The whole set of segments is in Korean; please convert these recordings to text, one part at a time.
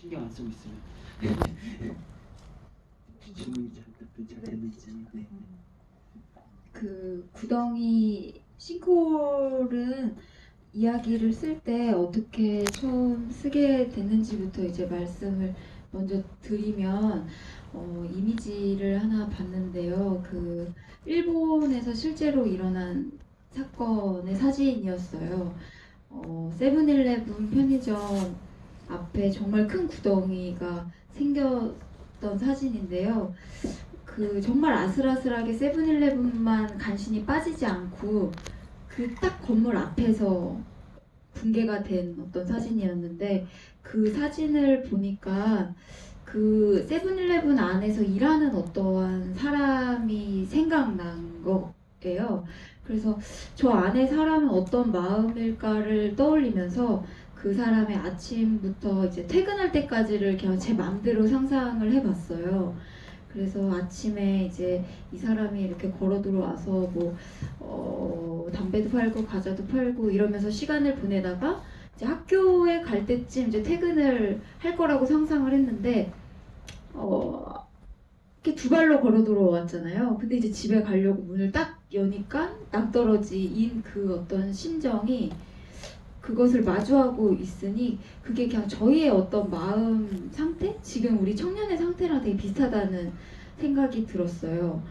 신경 안 쓰고 있으면 질문이 잘 됐는지. 네. 그 구덩이 싱크홀은 이야기를 쓸 때 어떻게 처음 쓰게 됐는지부터 이제 말씀을 먼저 드리면 이미지를 하나 봤는데요. 그 일본에서 실제로 일어난 사건의 사진이었어요. 세븐일레븐 편의점 앞에 정말 큰 구덩이가 생겼던 사진인데요. 그 정말 아슬아슬하게 세븐일레븐만 간신히 빠지지 않고 그 딱 건물 앞에서 붕괴가 된 어떤 사진이었는데 그 사진을 보니까 그 세븐일레븐 안에서 일하는 어떠한 사람이 생각난 거예요. 그래서 저 안에 사람은 어떤 마음일까를 떠올리면서 그 사람의 아침부터 이제 퇴근할 때까지를 그냥 제 마음대로 상상을 해봤어요. 그래서 아침에 이제 이 사람이 이렇게 걸어 들어와서 뭐 담배도 팔고 과자도 팔고 이러면서 시간을 보내다가 이제 학교에 갈 때쯤 이제 퇴근을 할 거라고 상상을 했는데 이렇게 두 발로 걸어 들어왔잖아요. 근데 이제 집에 가려고 문을 딱 여니까 낭떠러지인 그 어떤 심정이 그것을 마주하고 있으니 그게 그냥 저희의 어떤 마음 상태? 지금 우리 청년의 상태랑 되게 비슷하다는 생각이 들었어요.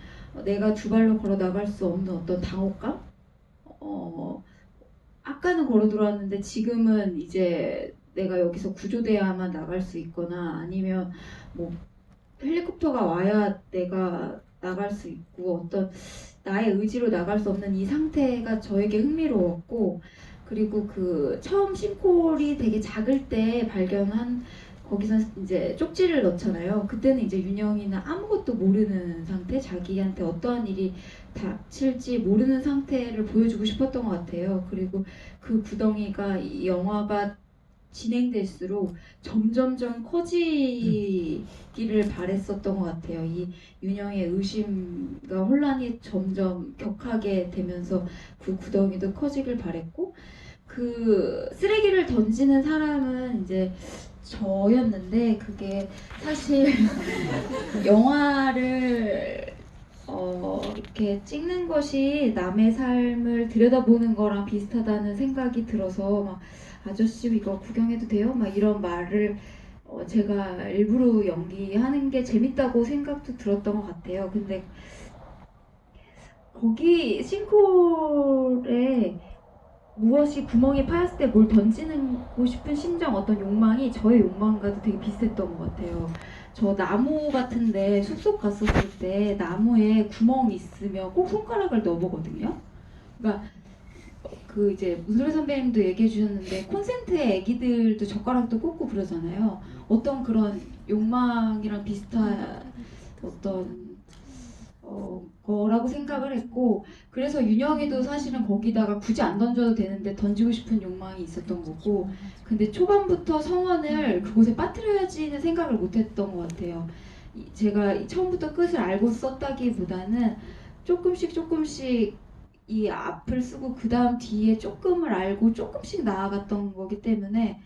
내가 두 발로 걸어 나갈 수 없는 어떤 당혹감? 아까는 걸어 들어왔는데 지금은 이제 내가 여기서 구조돼야만 나갈 수 있거나 아니면 뭐 헬리콥터가 와야 내가 나갈 수 있고 어떤 나의 의지로 나갈 수 없는 이 상태가 저에게 흥미로웠고 그리고 그 처음 싱크홀이 되게 작을 때 발견한 거기서 이제 쪽지를 넣잖아요. 그때는 이제 윤영이는 아무것도 모르는 상태, 자기한테 어떠한 일이 닥칠지 모르는 상태를 보여주고 싶었던 것 같아요. 그리고 그 구덩이가 이 영화가 진행될수록 점점점 커지기를 바랬었던 것 같아요. 이 윤영의 의심과 혼란이 점점 격하게 되면서 그 구덩이도 커지길 바랬고 그 쓰레기를 던지는 사람은 이제 저였는데 그게 사실 영화를 이렇게 찍는 것이 남의 삶을 들여다보는 거랑 비슷하다는 생각이 들어서 막 아저씨 이거 구경해도 돼요? 막 이런 말을 제가 일부러 연기하는 게 재밌다고 생각도 들었던 것 같아요. 근데 거기 싱크홀에 무엇이 구멍이 파였을 때 뭘 던지고 싶은 심정 어떤 욕망이 저의 욕망과도 되게 비슷했던 것 같아요. 저 나무 같은데 숲속 갔었을 때 나무에 구멍 있으면 꼭 손가락을 넣어보거든요. 그러니까 그 이제 문소리 선배님도 얘기해 주셨는데 콘센트에 애기들도 젓가락도 꽂고 그러잖아요. 어떤 그런 욕망이랑 비슷한 어떤 거라고 생각을 했고 그래서 윤영이도 사실은 거기다가 굳이 안 던져도 되는데 던지고 싶은 욕망이 있었던 거고 근데 초반부터 성원을 그곳에 빠뜨려야지는 생각을 못했던 것 같아요. 제가 처음부터 끝을 알고 썼다기보다는 조금씩 이 앞을 쓰고 그 다음 뒤에 조금을 알고 조금씩 나아갔던 거기 때문에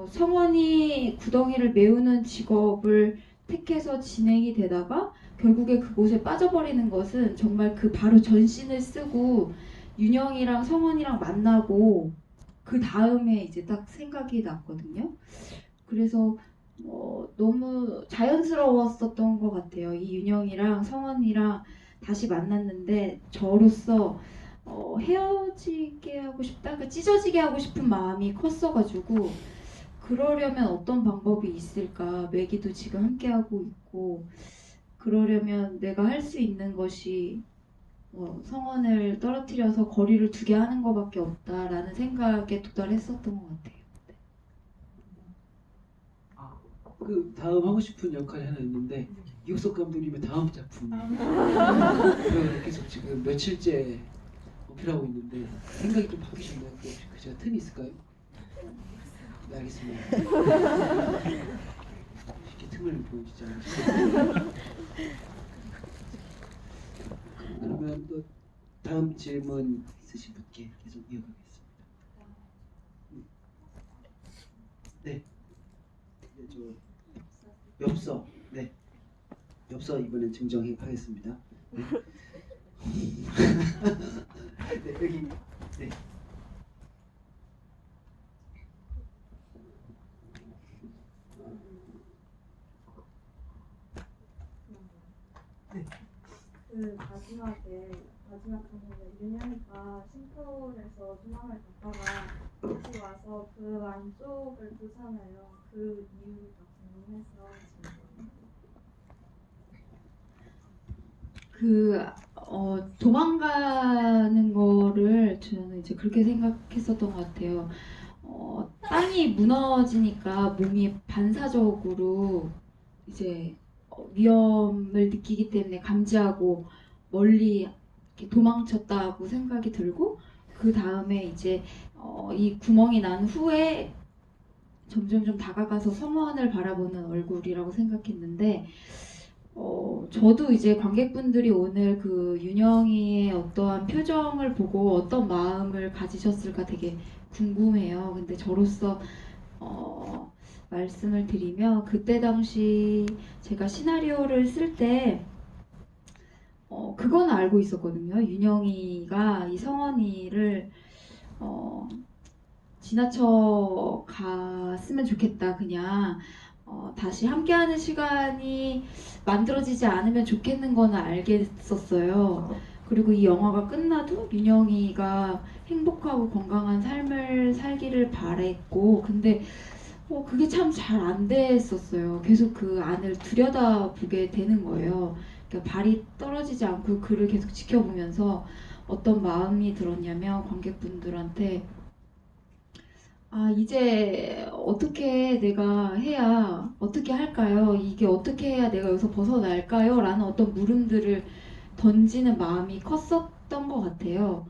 성원이 구덩이를 메우는 직업을 택해서 진행이 되다가 결국에 그곳에 빠져버리는 것은 정말 그 바로 전신을 쓰고 윤영이랑 성원이랑 만나고 그 다음에 이제 딱 생각이 났거든요. 그래서 너무 자연스러웠었던 것 같아요. 이 윤영이랑 성원이랑 다시 만났는데 저로서 헤어지게 하고 싶다, 그러니까 찢어지게 하고 싶은 마음이 컸어가지고 그러려면 어떤 방법이 있을까? 매기도 지금 함께하고 있고 그러려면 내가 할 수 있는 것이 성원을 떨어뜨려서 거리를 두게 하는 것밖에 없다라는 생각에 도달했었던 것 같아요. 그 다음 하고 싶은 역할이 하나 있는데 이효석 감독님의 다음 작품 그걸 계속 지금 며칠째 어필하고 있는데 생각이 좀 바뀌셨나요? 그 제가 틈이 있을까요? 네, 알겠습니다. 이렇게 틈을 보여주지 않으시죠? 그러면 또 다음 질문 있으신 분께 계속 이어가겠습니다. 네. 엽서. 네. 엽서 이번엔 증정해 가겠습니다. 네. 네, 여기. 네. 그 마지막 장면에 윤영이가 쉼터에서 도망을 갔다가 다시 와서 그 안쪽을 보잖아요. 그 이유가 궁금해서 지금. 도망가는 거를 저는 이제 그렇게 생각했었던 것 같아요. 땅이 무너지니까 몸이 반사적으로 이제 위험을 느끼기 때문에 감지하고 멀리 이렇게 도망쳤다고 생각이 들고, 그 다음에 이제 이 구멍이 난 후에 점점 좀 다가가서 성원을 바라보는 얼굴이라고 생각했는데, 저도 이제 관객분들이 오늘 그 윤영이의 어떠한 표정을 보고 어떤 마음을 가지셨을까 되게 궁금해요. 근데 저로서 말씀을 드리면, 그때 당시 제가 시나리오를 쓸 때 그건 알고 있었거든요. 윤영이가 이 성원이를 지나쳐 갔으면 좋겠다. 그냥 다시 함께하는 시간이 만들어지지 않으면 좋겠는 거는 알겠었어요. 그리고 이 영화가 끝나도 윤영이가 행복하고 건강한 삶을 살기를 바랬고, 근데 그게 참 잘 안 됐었어요. 계속 그 안을 들여다보게 되는 거예요. 그러니까 발이 떨어지지 않고 그를 계속 지켜보면서 어떤 마음이 들었냐면, 관객분들한테 이제 어떻게 내가 해야, 어떻게 할까요? 이게 어떻게 해야 내가 여기서 벗어날까요? 라는 어떤 물음들을 던지는 마음이 컸었던 것 같아요.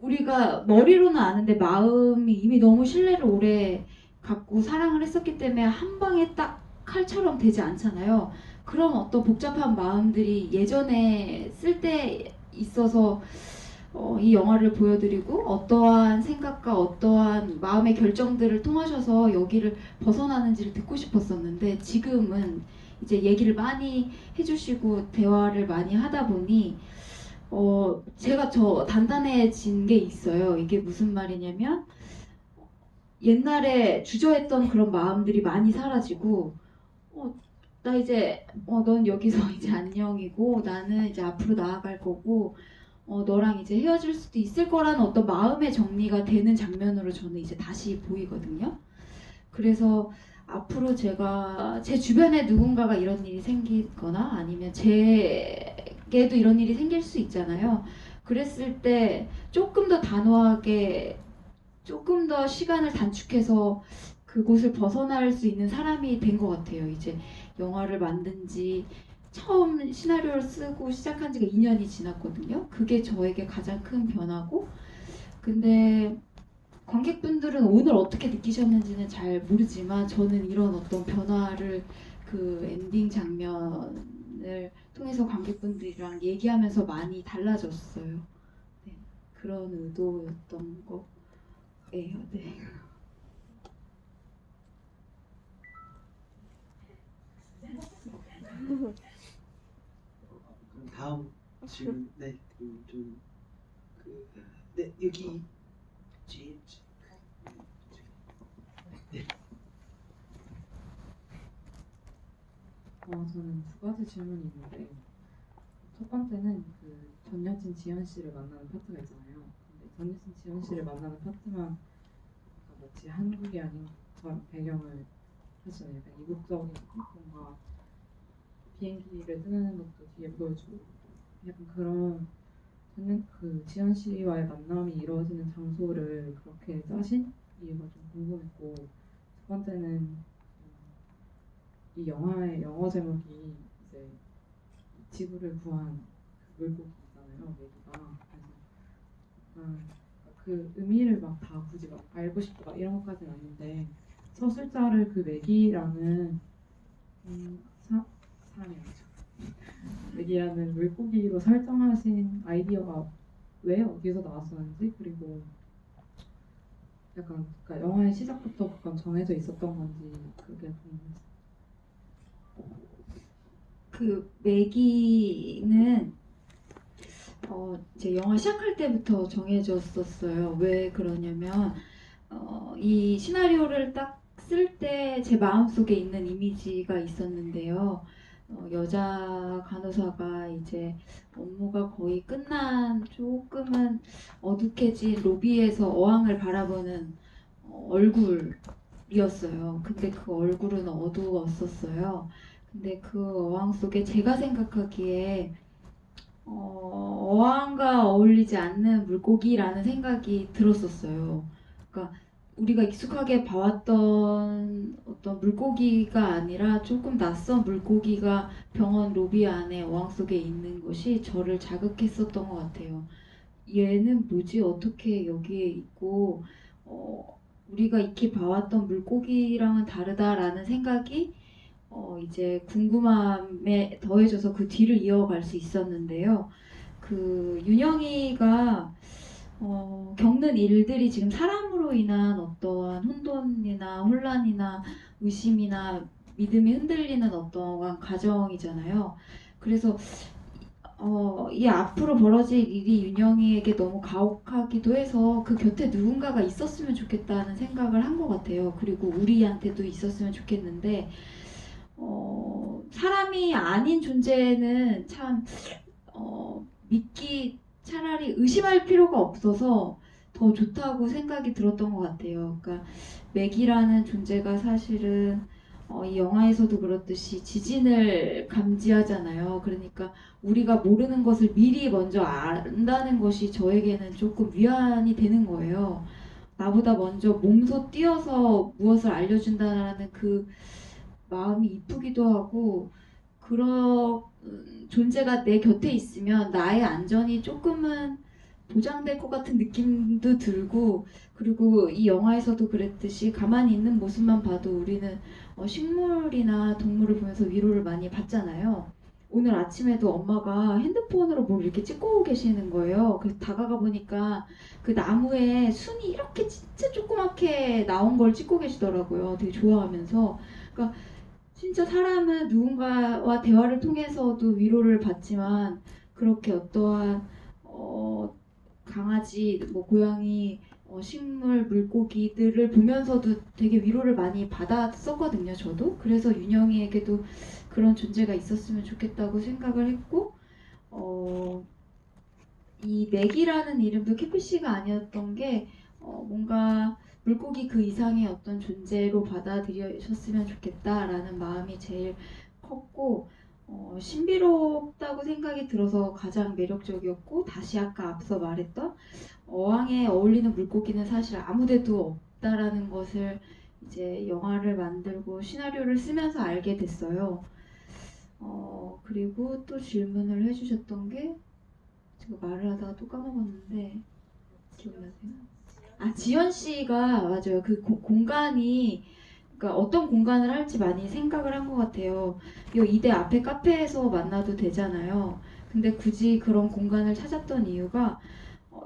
우리가 머리로는 아는데 마음이 이미 너무 신뢰를 오래 갖고 사랑을 했었기 때문에 한 방에 딱 칼처럼 되지 않잖아요. 그런 어떤 복잡한 마음들이 예전에 쓸 때 있어서 이 영화를 보여드리고, 어떠한 생각과 어떠한 마음의 결정들을 통하셔서 여기를 벗어나는지를 듣고 싶었었는데, 지금은 이제 얘기를 많이 해주시고 대화를 많이 하다 보니 제가 단단해진 게 있어요. 이게 무슨 말이냐면, 옛날에 주저했던 그런 마음들이 많이 사라지고, 나 이제 넌 여기서 이제 안녕이고 나는 이제 앞으로 나아갈 거고, 너랑 이제 헤어질 수도 있을 거라는 어떤 마음의 정리가 되는 장면으로 저는 이제 다시 보이거든요. 그래서 앞으로 제가 제 주변에 누군가가 이런 일이 생기거나 아니면 제게도 이런 일이 생길 수 있잖아요. 그랬을 때 조금 더 단호하게, 조금 더 시간을 단축해서 그곳을 벗어날 수 있는 사람이 된 것 같아요. 이제 영화를 만든 지, 처음 시나리오를 쓰고 시작한 지가 2년이 지났거든요. 그게 저에게 가장 큰 변화고, 근데 관객분들은 오늘 어떻게 느끼셨는지는 잘 모르지만 저는 이런 어떤 변화를 그 엔딩 장면을 통해서 관객분들이랑 얘기하면서 많이 달라졌어요. 네, 그런 의도였던 거예요. 네. 그럼 다음 질문. 네, 네, 여기 네. 저는 두 가지 질문이 있는데, 첫 번째는 그 전 여친 지현 씨를 만나는 파트가 있잖아요. 근데 전 여친 지현 씨를 만나는 파트만 마치 한국이 아닌 것처럼 배경을 하시는, 약간 이국적인 뭔가 비행기를 뜨는 것도 뒤에 보여주고, 약간 그런 그 지현 씨와의 만남이 이루어지는 장소를 그렇게 짜신 이유가 좀 궁금했고, 두 번째는 이 영화의 영어 제목이 이제 지구를 구한 그 물고기잖아요, 메기가. 그래서 그 의미를 막 다 굳이 막 알고 싶다 막 이런 것까지는 아닌데, 첫 술자를 그 메기라는 사람이 아니죠. 메기라는 물고기로 설정하신 아이디어가 왜 어디서 나왔었는지, 그리고 약간 그러니까 영화의 시작부터 그건 정해져 있었던 건지 그게 궁금해서. 그 매기는 이제 영화 시작할 때부터 정해졌었어요. 왜 그러냐면 이 시나리오를 딱 쓸 때 제 마음속에 있는 이미지가 있었는데요. 여자 간호사가 이제 업무가 거의 끝난 조금은 어둑해진 로비에서 어항을 바라보는 얼굴이었어요. 근데 그 얼굴은 어두웠었어요. 근데 그 어항 속에 제가 생각하기에 어항과 어울리지 않는 물고기라는 생각이 들었었어요. 그러니까 우리가 익숙하게 봐왔던 어떤 물고기가 아니라 조금 낯선 물고기가 병원 로비 안에 어항 속에 있는 것이 저를 자극했었던 것 같아요. 얘는 뭐지? 어떻게 여기에 있고, 우리가 익히 봐왔던 물고기랑은 다르다라는 생각이 이제 궁금함에 더해져서 그 뒤를 이어갈 수 있었는데요. 그 윤영이가 겪는 일들이 지금 사람으로 인한 어떠한 혼돈이나 혼란이나 의심이나 믿음이 흔들리는 어떠한 가정이잖아요. 그래서 이 앞으로 벌어질 일이 윤영이에게 너무 가혹하기도 해서 그 곁에 누군가가 있었으면 좋겠다는 생각을 한 것 같아요. 그리고 우리한테도 있었으면 좋겠는데 사람이 아닌 존재는 참 믿기 차라리 의심할 필요가 없어서 더 좋다고 생각이 들었던 것 같아요. 그러니까 맥이라는 존재가 사실은 이 영화에서도 그렇듯이 지진을 감지하잖아요. 그러니까 우리가 모르는 것을 미리 먼저 안다는 것이 저에게는 조금 위안이 되는 거예요. 나보다 먼저 몸소 뛰어서 무엇을 알려준다는 그 마음이 이쁘기도 하고 그런 존재가 내 곁에 있으면 나의 안전이 조금은 보장될 것 같은 느낌도 들고 그리고 이 영화에서도 그랬듯이 가만히 있는 모습만 봐도 우리는 식물이나 동물을 보면서 위로를 많이 받잖아요. 오늘 아침에도 엄마가 핸드폰으로 뭘 이렇게 찍고 계시는 거예요. 그래서 다가가 보니까 그 나무에 순이 이렇게 진짜 조그맣게 나온 걸 찍고 계시더라고요. 되게 좋아하면서. 그러니까 진짜 사람은 누군가와 대화를 통해서도 위로를 받지만 그렇게 어떠한 강아지, 뭐 고양이, 식물, 물고기들을 보면서도 되게 위로를 많이 받았었거든요. 저도. 그래서 윤영이에게도 그런 존재가 있었으면 좋겠다고 생각을 했고 이 맥이라는 이름도 캐피씨가 아니었던 게 뭔가 물고기 그 이상의 어떤 존재로 받아들여셨으면 좋겠다라는 마음이 제일 컸고 신비롭다고 생각이 들어서 가장 매력적이었고 다시 아까 앞서 말했던 어항에 어울리는 물고기는 사실 아무데도 없다라는 것을 이제 영화를 만들고 시나리오를 쓰면서 알게 됐어요. 그리고 또 질문을 해주셨던 게 제가 말을 하다가 또 까먹었는데 기억나세요? 지연 씨가 맞아요. 그 공간이 그러니까 어떤 공간을 할지 많이 생각을 한 것 같아요. 이 이대 앞에 카페에서 만나도 되잖아요. 근데 굳이 그런 공간을 찾았던 이유가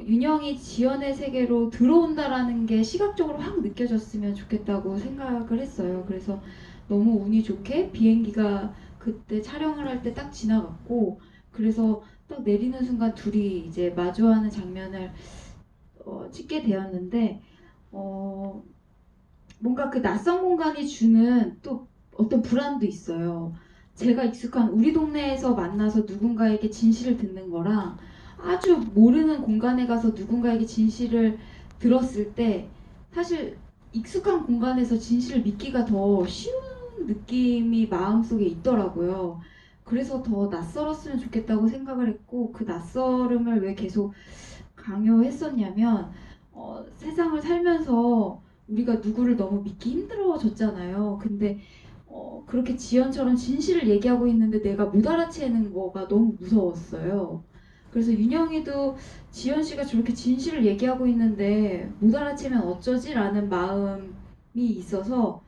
윤영이 지연의 세계로 들어온다라는 게 시각적으로 확 느껴졌으면 좋겠다고 생각을 했어요. 그래서 너무 운이 좋게 비행기가 그때 촬영을 할 때 딱 지나갔고 그래서 딱 내리는 순간 둘이 이제 마주하는 장면을 찍게 되었는데 뭔가 그 낯선 공간이 주는 또 어떤 불안도 있어요. 제가 익숙한 우리 동네에서 만나서 누군가에게 진실을 듣는 거랑 아주 모르는 공간에 가서 누군가에게 진실을 들었을 때 사실 익숙한 공간에서 진실을 믿기가 더 쉬운 느낌이 마음속에 있더라고요. 그래서 더 낯설었으면 좋겠다고 생각을 했고 그 낯설음을 왜 계속 강요했었냐면 세상을 살면서 우리가 누구를 너무 믿기 힘들어졌잖아요. 근데 그렇게 지연처럼 진실을 얘기하고 있는데 내가 못 알아채는 거가 너무 무서웠어요. 그래서 윤영이도 지연 씨가 저렇게 진실을 얘기하고 있는데 못 알아채면 어쩌지? 라는 마음이 있어서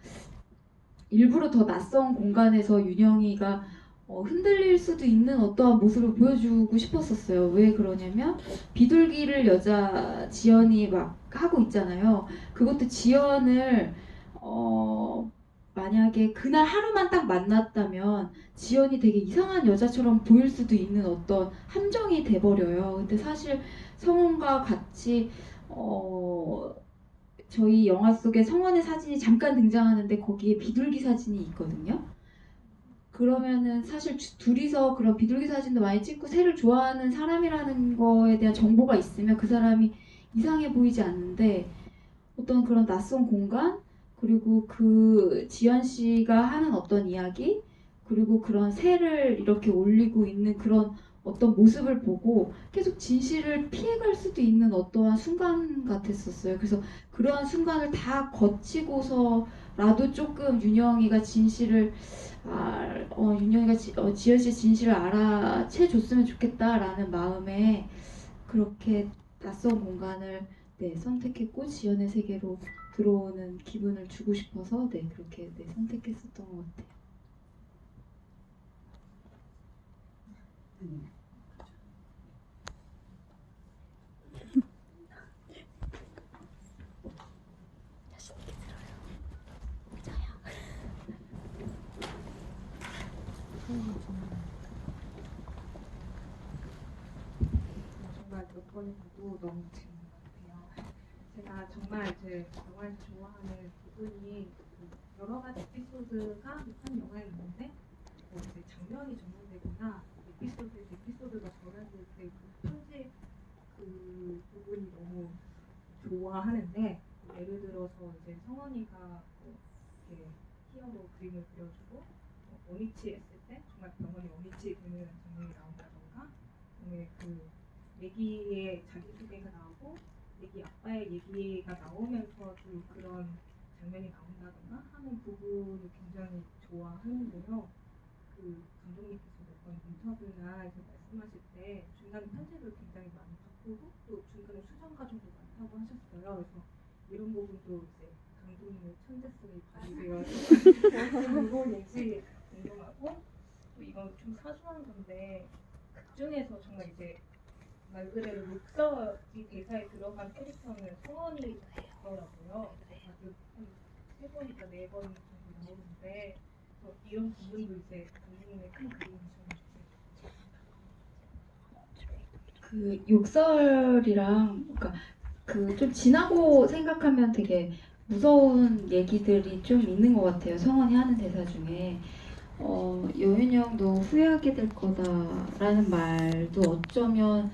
일부러 더 낯선 공간에서 윤영이가 흔들릴 수도 있는 어떠한 모습을 보여주고 싶었었어요. 왜 그러냐면 비둘기를 여자 지연이 막 하고 있잖아요. 그것도 지연을 만약에 그날 하루만 딱 만났다면 지연이 되게 이상한 여자처럼 보일 수도 있는 어떤 함정이 돼버려요. 근데 사실 성원과 같이 저희 영화 속에 성원의 사진이 잠깐 등장하는데 거기에 비둘기 사진이 있거든요. 그러면은 사실 둘이서 그런 비둘기 사진도 많이 찍고 새를 좋아하는 사람이라는 거에 대한 정보가 있으면 그 사람이 이상해 보이지 않는데 어떤 그런 낯선 공간 그리고 그 지연 씨가 하는 어떤 이야기 그리고 그런 새를 이렇게 올리고 있는 그런 어떤 모습을 보고 계속 진실을 피해갈 수도 있는 어떠한 순간 같았었어요. 그래서 그러한 순간을 다 거치고서라도 조금 윤영이가 진실을 윤영이가 지연 씨의 진실을 알아채 줬으면 좋겠다라는 마음에 그렇게 낯선 공간을 선택했고 지연의 세계로 들어오는 기분을 주고 싶어서 그렇게 선택했었던 것 같아요. 정말 몇 번을 봐도 너무 재밌는 것 같아요. 제가 정말 제 영화에서 좋아하는 부분이 그 여러 가지 에피소드가 한 영화에 있는데 이제 장면이 전환되거나 에피소드가 전환될 때 그 편집 그 부분이 너무 좋아하는데 예를 들어서 이제 성원이가 이렇게 히어로 그림을 그려주고 원위치 했을 때 정말 병원이 원위치 되는 장면이 나온다던가 그 얘기에 자기소개가 나오고 얘기 아빠의 얘기가 나오면서도 그런 장면이 나온다거나 하는 부분을 굉장히 좋아하는데요. 그 감독님께서 몇 번 인터뷰나 이렇게 말씀하실 때 중간에 편집을 굉장히 많이 바꾸고 또 중간에 수정 과정도 많다고 하셨어요. 그래서 이런 부분도 이제 감독님의 천재성이 발휘되어서 궁금인지 궁금하고 또 이건 좀 사소한 건데 극 중에서 정말 이제 말 그대로 욕설이 대사에 들어간 캐릭터는 성원이더라고요. 다들 한 3번이니까 4번 정도 나오는데 이런 부분도 이제 감독님의 큰 그림이셨는지 그 욕설이랑 그러니까 그 좀 지나고 생각하면 되게 무서운 얘기들이 좀 있는 것 같아요. 성원이 하는 대사 중에 여윤영도 후회하게 될 거다라는 말도 어쩌면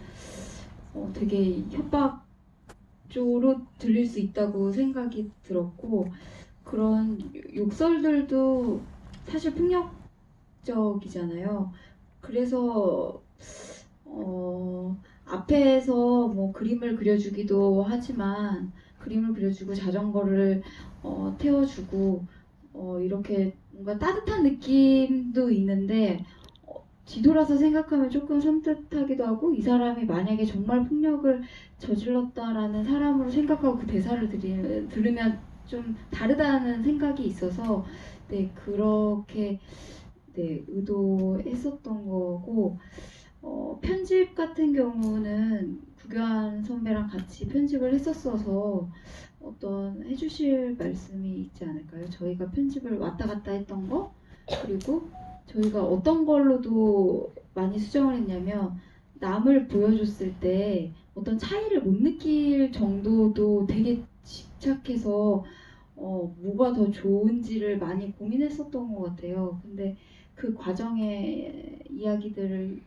되게 협박조로 들릴 수 있다고 생각이 들었고 그런 욕설들도 사실 폭력적이잖아요. 그래서 앞에서 뭐 그림을 그려주기도 하지만 그림을 그려주고 자전거를 태워주고 이렇게 뭔가 따뜻한 느낌도 있는데 뒤돌아서 생각하면 조금 섬뜩하기도 하고 이 사람이 만약에 정말 폭력을 저질렀다라는 사람으로 생각하고 그 대사를 들으면 좀 다르다는 생각이 있어서 그렇게 의도했었던 거고 편집 같은 경우는 구교환 선배랑 같이 편집을 했었어서 어떤 해주실 말씀이 있지 않을까요? 저희가 편집을 왔다 갔다 했던 거 그리고 저희가 어떤 걸로도 많이 수정을 했냐면 남을 보여줬을 때 어떤 차이를 못 느낄 정도도 되게 집착해서 뭐가 더 좋은지를 많이 고민했었던 것 같아요. 근데 그 과정의 이야기들을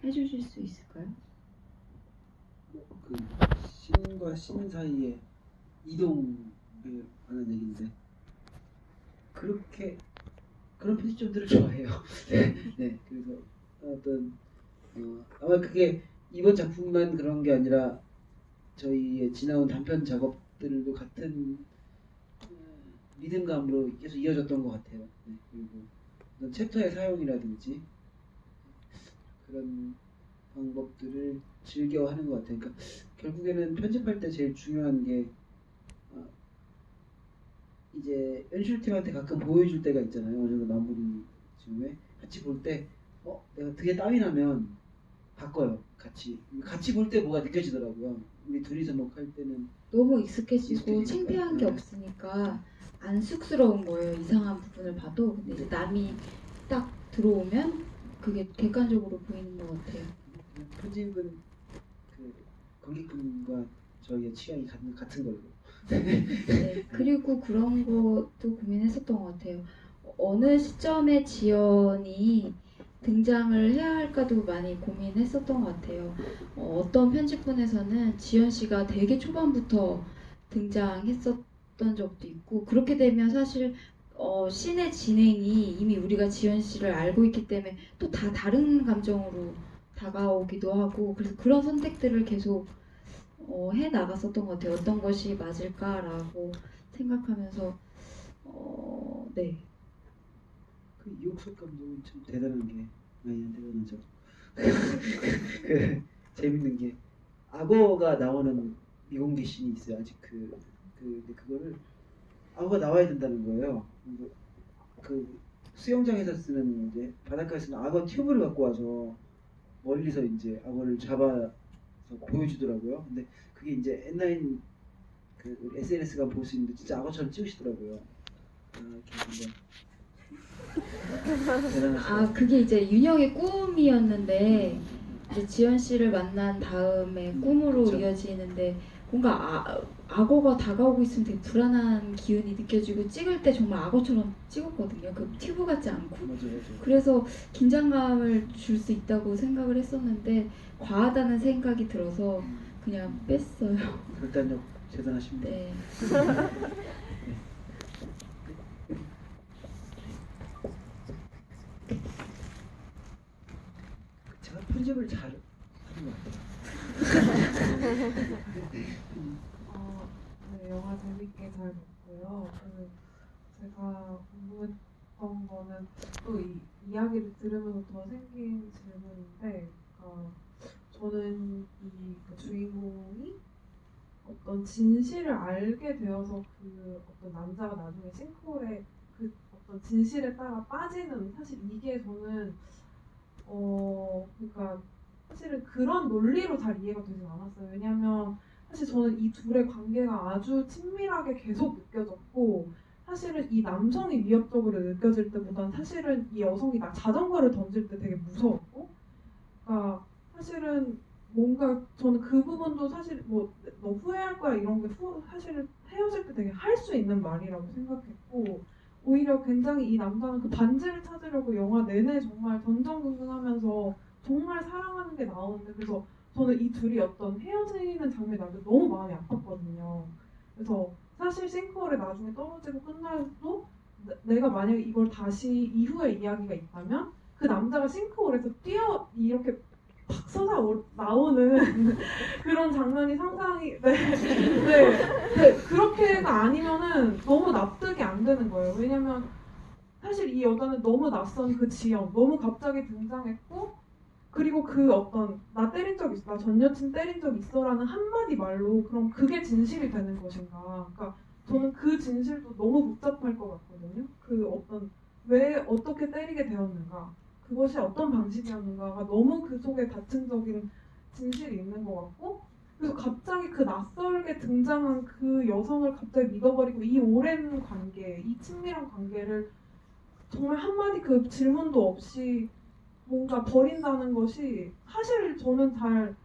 해주실 수 있을까요? 그 신과 신 사이의 이동에 관한 얘기인데 그렇게 그런 편집점들을 좋아해요. 네, 그래서 어떤 아마 그게 이번 작품만 그런 게 아니라 저희의 지나온 단편 작업들도 같은 리듬감으로 계속 이어졌던 것 같아요. 네, 그리고 어떤 챕터의 사용이라든지 그런 방법들을 즐겨 하는 것 같아요. 그러니까 결국에는 편집할 때 제일 중요한 게 이제 연출팀한테 가끔 보여줄 때가 있잖아요. 어느 정도 마무리 즈음에 같이 볼 때 내가 등에 땀이 나면 바꿔요. 같이 볼 때 뭐가 느껴지더라고요. 우리 둘이서 녹화할 때는 너무 익숙해지고 익숙해지니까. 창피한 게 네. 없으니까 안 쑥스러운 거예요. 이상한 부분을 봐도. 근데 이제 남이 딱 들어오면 그게 객관적으로 보이는 것 같아요. 편집은 그 관객분과 저희의 취향이 같은 걸로. 네, 그리고 그런 것도 고민했었던 것 같아요. 어느 시점에 지연이 등장을 해야 할까도 많이 고민했었던 것 같아요. 어떤 편집본에서는 지연 씨가 되게 초반부터 등장했었던 적도 있고, 그렇게 되면 사실 씬의 진행이 이미 우리가 지연 씨를 알고 있기 때문에 또 다 다른 감정으로 다가오기도 하고, 그래서 그런 선택들을 계속 해 나갔었던 것 같아요. 어떤 것이 맞을까라고 생각하면서 네. 그 이옥석 감독은 참 대단한 게 많이 대단하죠. 재밌는 게 악어가 나오는 미공개 씬이 있어요. 아직 근데 그거를 악어가 나와야 된다는 거예요. 그 수영장에서 쓰는 이제 바닷가에 쓰는 악어 튜브를 갖고 와서 멀리서 이제 악어를 잡아서 보여주더라고요. 근데 그게 이제 N9 우리 SNS가 볼 수 있는데 진짜 악어처럼 찍으시더라고요. 이렇게 대단하시죠. 그게 이제 윤영의 꿈이었는데 이제 지연 씨를 만난 다음에 꿈으로 그쵸. 이어지는데 뭔가 악어가 다가오고 있으면 되게 불안한 기운이 느껴지고 찍을 때 정말 악어처럼 찍었거든요. 그 튜브 같지 않고. 맞아요. 그래서 긴장감을 줄 수 있다고 생각을 했었는데 과하다는 생각이 들어서 그냥 뺐어요. 결단력 대단하십니다. 네. 제가 편집을 잘 하는 것 같아요. 네, 영화 재밌게 잘 봤고요. 제가 궁금했던 거는 또 이 이야기를 들으면서 더 생긴 질문인데, 저는 그 주인공이 어떤 진실을 알게 되어서 그 어떤 남자가 나중에 싱크홀에 그 어떤 진실에 따라 빠지는, 사실 이게 저는 그러니까 사실은 그런 논리로 잘 이해가 되진 않았어요. 왜냐하면 사실 저는 이 둘의 관계가 아주 친밀하게 계속 느껴졌고, 사실은 이 남성이 위협적으로 느껴질 때보단 사실은 이 여성이 자전거를 던질 때 되게 무서웠고, 그러니까 사실은 뭔가 저는 그 부분도 사실 뭐 너 후회할 거야 이런 게 사실은 헤어질 때 되게 할 수 있는 말이라고 생각했고, 오히려 굉장히 이 남자는 그 반지를 찾으려고 영화 내내 정말 전전긍긍하면서 정말 사랑하는 게 나오는데, 그래서 저는 이 둘이 어떤 헤어지는 장면이 나한테 너무 마음이 아팠거든요. 그래서 사실 싱크홀에 나중에 떨어지고 끝나도 내가 만약에 이걸 다시 이후에 이야기가 있다면 그 남자가 싱크홀에서 이렇게 팍 쏟아 나오는 그런 장면이 상상이 네, 그렇게가 아니면은 너무 납득이 안 되는 거예요. 왜냐면 사실 이 여자는 너무 낯선 그 지연, 너무 갑자기 등장했고, 그리고 그 어떤 나 때린 적 있어, 나 전 여친 때린 적 있어라는 한마디 말로 그럼 그게 진실이 되는 것인가? 그러니까 저는 그 진실도 너무 복잡할 것 같거든요. 그 어떤 왜 어떻게 때리게 되었는가? 그것이 어떤 방식이었는가가 너무 그 속에 다층적인 진실이 있는 것 같고, 그래서 갑자기 그 낯설게 등장한 그 여성을 갑자기 믿어버리고 이 오랜 관계, 이 친밀한 관계를 정말 한마디 그 질문도 없이 뭔가 버린다는 것이 사실 저는 잘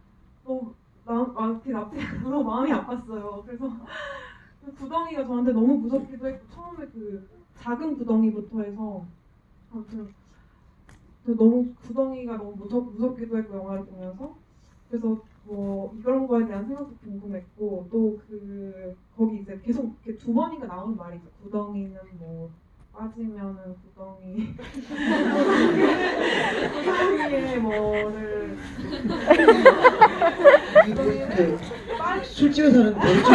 너무 너무 마음이 아팠어요. 그래서 그 구덩이가 저한테 너무 무섭기도 했고, 처음에 그 작은 구덩이부터 해서 아무튼 너무 구덩이가 너무 무섭기도 했고 영화를 보면서, 그래서 뭐 이런 거에 대한 생각도 궁금했고, 또 거기 이제 계속 이렇게 두 번인가 나오는 말이 있죠. 구덩이는 뭐 빠지면은 구덩이에 뭐를 술집에서는 구덩이에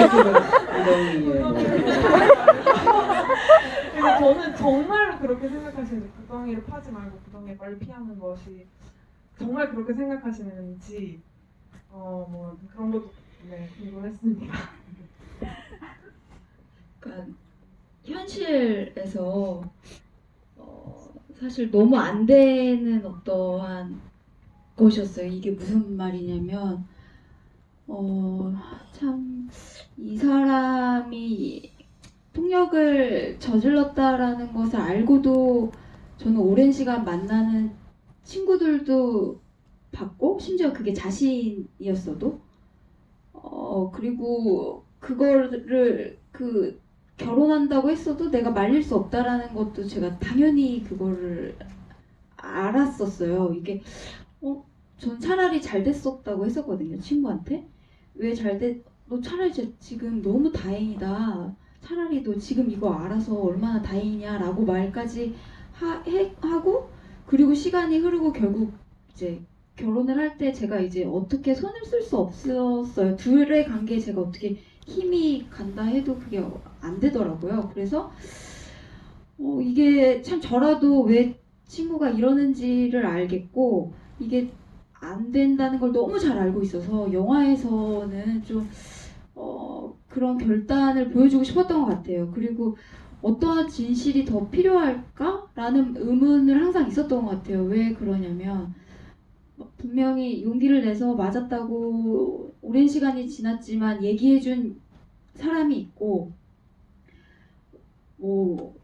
그래서 저는 정말로 그렇게 생각하시는지, 구덩이를 파지 말고 구덩이에 빨리 피하는 것이 정말 그렇게 생각하시는지 뭐 그런 것도 궁금했습니다. 그러니까 현실에서 사실 너무 안 되는 어떠한 것이었어요. 이게 무슨 말이냐면 참 이 사람이 폭력을 저질렀다라는 것을 알고도 저는 오랜 시간 만나는 친구들도 봤고 심지어 그게 자신이었어도 그리고 그거를 결혼한다고 했어도 내가 말릴 수 없다라는 것도 제가 당연히 그거를 알았었어요. 이게 전 차라리 잘 됐었다고 했었거든요. 친구한테. 왜 잘 됐, 너 차라리 지금 너무 다행이다. 차라리 너 지금 이거 알아서 얼마나 다행이냐라고 말까지 하고 그리고 시간이 흐르고 결국 이제 결혼을 할 때 제가 이제 어떻게 손을 쓸 수 없었어요. 둘의 관계에 제가 어떻게 힘이 간다 해도 그게 안 되더라고요. 그래서 이게 참 저라도 왜 친구가 이러는지를 알겠고 이게 안 된다는 걸 너무 잘 알고 있어서 영화에서는 좀 그런 결단을 보여주고 싶었던 것 같아요. 그리고 어떠한 진실이 더 필요할까라는 의문을 항상 있었던 것 같아요. 왜 그러냐면 분명히 용기를 내서 맞았다고 오랜 시간이 지났지만 얘기해준 사람이 있고 뭐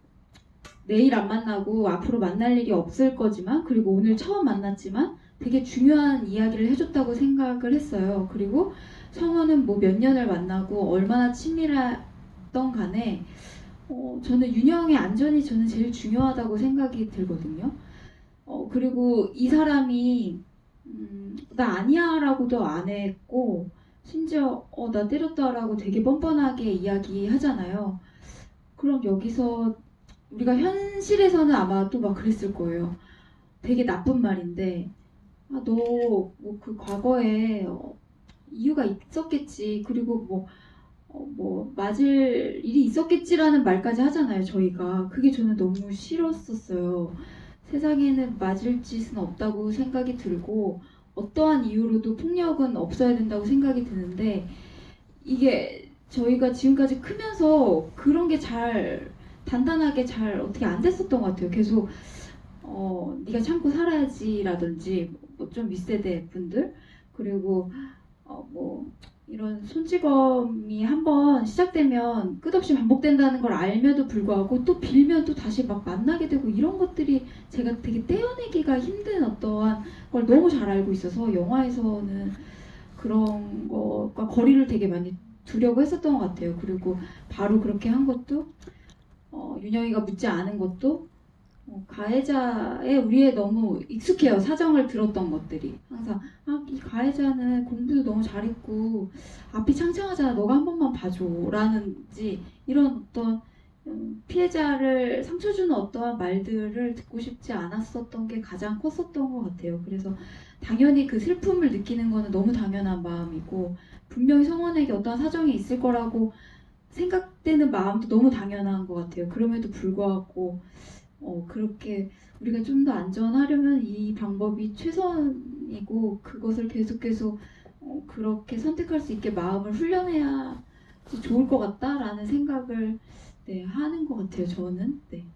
내일 안 만나고 앞으로 만날 일이 없을 거지만 그리고 오늘 처음 만났지만 되게 중요한 이야기를 해줬다고 생각을 했어요. 그리고 성원은 뭐 몇 년을 만나고 얼마나 친밀했던 간에 저는 윤영의 안전이 저는 제일 중요하다고 생각이 들거든요. 그리고 이 사람이 나 아니야 라고도 안 했고 심지어 나 때렸다라고 되게 뻔뻔하게 이야기하잖아요. 그럼 여기서 우리가 현실에서는 아마 또 막 그랬을 거예요. 되게 나쁜 말인데 너 뭐 그 과거에 이유가 있었겠지. 그리고 뭐 맞을 일이 있었겠지라는 말까지 하잖아요. 저희가 그게 저는 너무 싫었었어요. 세상에는 맞을 짓은 없다고 생각이 들고 어떠한 이유로도 폭력은 없어야 된다고 생각이 드는데 이게 저희가 지금까지 크면서 그런 게 잘 단단하게 잘 어떻게 안 됐었던 것 같아요. 계속 네가 참고 살아야지라든지 뭐 좀 윗세대 분들 그리고 뭐 이런 손찌검이 한번 시작되면 끝없이 반복된다는 걸 알면도 불구하고 또 빌면 또 다시 막 만나게 되고 이런 것들이 제가 되게 떼어내기가 힘든 어떠한 걸 너무 잘 알고 있어서 영화에서는 그런 것과 거리를 되게 많이 두려고 했었던 것 같아요. 그리고 바로 그렇게 한 것도 윤영이가 묻지 않은 것도 가해자의 우리에 너무 익숙해요. 사정을 들었던 것들이 항상 이 가해자는 공부도 너무 잘했고 앞이 창창하잖아. 너가 한 번만 봐줘 라는지 이런 어떤 피해자를 상처 주는 어떠한 말들을 듣고 싶지 않았었던 게 가장 컸었던 것 같아요. 그래서 당연히 그 슬픔을 느끼는 거는 너무 당연한 마음이고 분명히 성원에게 어떠한 사정이 있을 거라고 생각되는 마음도 너무 당연한 것 같아요. 그럼에도 불구하고 그렇게 우리가 좀 더 안전하려면 이 방법이 최선이고 그것을 계속 그렇게 선택할 수 있게 마음을 훈련해야 좋을 것 같다라는 생각을 하는 것 같아요. 저는. 네.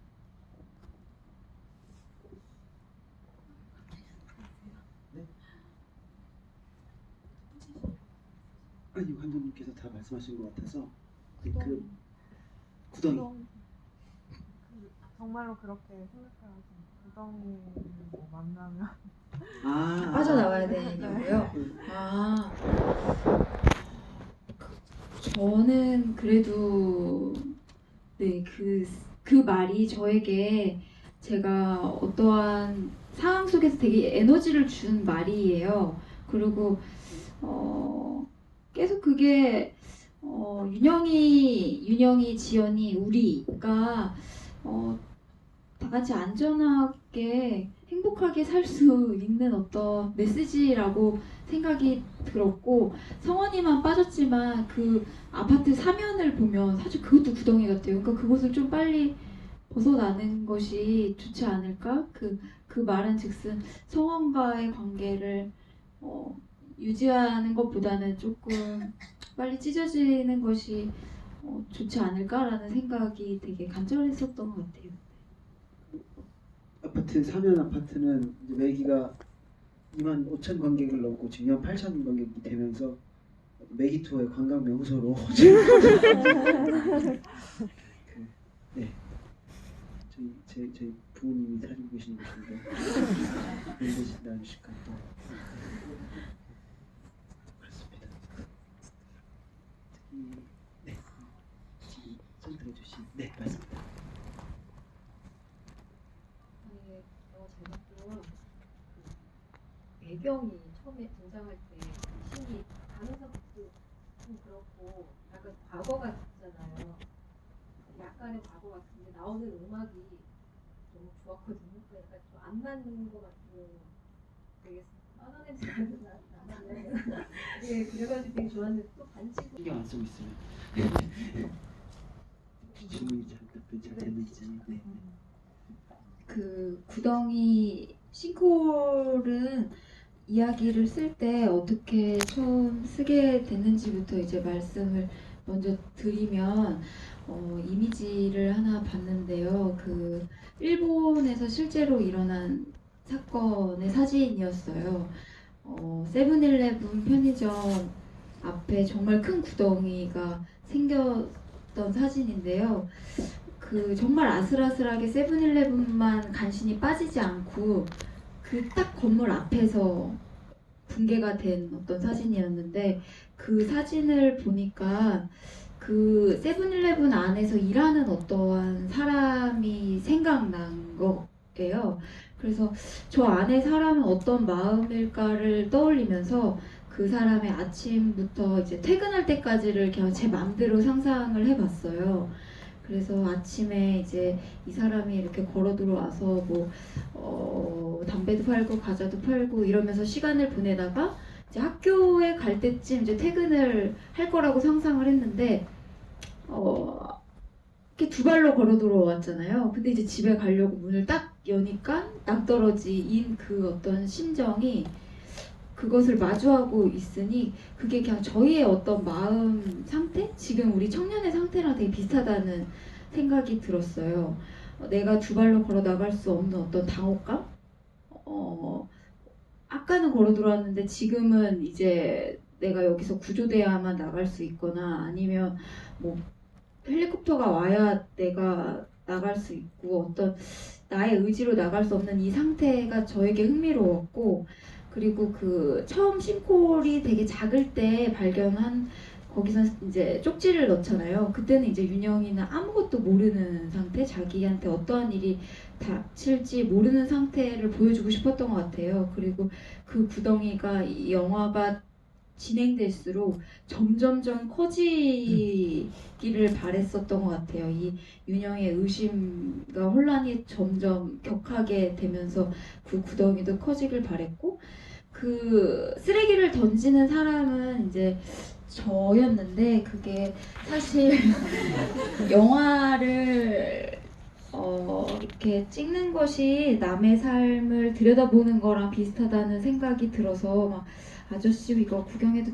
아니 감독님께서 다 말씀하신 것 같아서 그 구덩이 정말로 그렇게 생각하시는 구덩이 뭐 만나면 빠져나와야 되냐고요? 저는 그래도 그 말이 저에게 제가 어떠한 상황 속에서 되게 에너지를 준 말이에요. 그리고 계속 그게 윤영이, 지연이, 우리가 다 같이 안전하게 행복하게 살 수 있는 어떤 메시지라고 생각이 들었고 성원이만 빠졌지만 그 아파트 사면을 보면 사실 그것도 구덩이 같아요. 그러니까 그것을 좀 빨리 벗어나는 것이 좋지 않을까? 그 말은 즉슨 성원과의 관계를 유지하는 것보다는 조금 빨리 찢어지는 것이 좋지 않을까라는 생각이 되게 간절했었던 것 같아요. 아파트 아파트 사면 아파트는 이제 매기가 2만 5천 관객을 넘고 지금 2만 8천 관객이 되면서 매기 투어의 관광 명소로 네 저희 부모님이 사주고 계시는 곳인데 연대시 나누실까 그렇습니다. 네 지금 손 들어주신 네 맞습니다. 네, 잘 봤고요. 배경이 처음에 등장할 때 신이 다른 사람도 좀 그렇고 약간 과거 같잖아요. 약간의 과거 같은데 나오는 음악이 너무 좋았거든요. 약간 좀 안 맞는 것 같고 되게 뻔한 냄새가 나는데 예, 그래가지고 되게 좋았는데 또 반칙으로 신경 안 쓰고 있으면 질문이 잘 답변 잘 됐는지 네. 그 구덩이 싱크홀은 이야기를 쓸 때 어떻게 처음 쓰게 됐는지부터 이제 말씀을 먼저 드리면 이미지를 하나 봤는데요. 그 일본에서 실제로 일어난 사건의 사진이었어요. 세븐일레븐 편의점 앞에 정말 큰 구덩이가 생겼던 사진인데요. 그 정말 아슬아슬하게 세븐일레븐만 간신히 빠지지 않고 그 딱 건물 앞에서 붕괴가 된 어떤 사진이었는데 그 사진을 보니까 그 세븐일레븐 안에서 일하는 어떠한 사람이 생각난 거예요. 그래서 저 안에 사람은 어떤 마음일까를 떠올리면서 그 사람의 아침부터 이제 퇴근할 때까지를 그냥 제 마음대로 상상을 해봤어요. 그래서 아침에 이제 이 사람이 이렇게 걸어 들어와서 담배도 팔고 과자도 팔고 이러면서 시간을 보내다가 이제 학교에 갈 때쯤 이제 퇴근을 할 거라고 상상을 했는데 이렇게 두 발로 걸어 들어왔잖아요. 근데 이제 집에 가려고 문을 딱 여니까 낭떠러지인 그 어떤 심정이 그것을 마주하고 있으니 그게 그냥 저희의 어떤 마음 상태? 지금 우리 청년의 상태랑 되게 비슷하다는 생각이 들었어요. 내가 두 발로 걸어 나갈 수 없는 어떤 당혹감? 아까는 걸어 들어왔는데 지금은 이제 내가 여기서 구조돼야만 나갈 수 있거나 아니면 뭐 헬리콥터가 와야 내가 나갈 수 있고 어떤 나의 의지로 나갈 수 없는 이 상태가 저에게 흥미로웠고 그리고 그 처음 싱크홀이 되게 작을 때 발견한 거기서 이제 쪽지를 넣잖아요. 그때는 이제 윤영이는 아무것도 모르는 상태, 자기한테 어떠한 일이 닥칠지 모르는 상태를 보여주고 싶었던 것 같아요. 그리고 그 구덩이가 이 영화가 진행될수록 점점점 커지기를 바랬었던 것 같아요. 이 윤영의 의심과 혼란이 점점 격하게 되면서 그 구덩이도 커지길 바랬고 그 쓰레기를 던지는 사람은 이제 저였는데 그게 사실 영화를 이렇게 찍는 것이 남의 삶을 들여다보는 거랑 비슷하다는 생각이 들어서 막 아저씨 이거 구경해도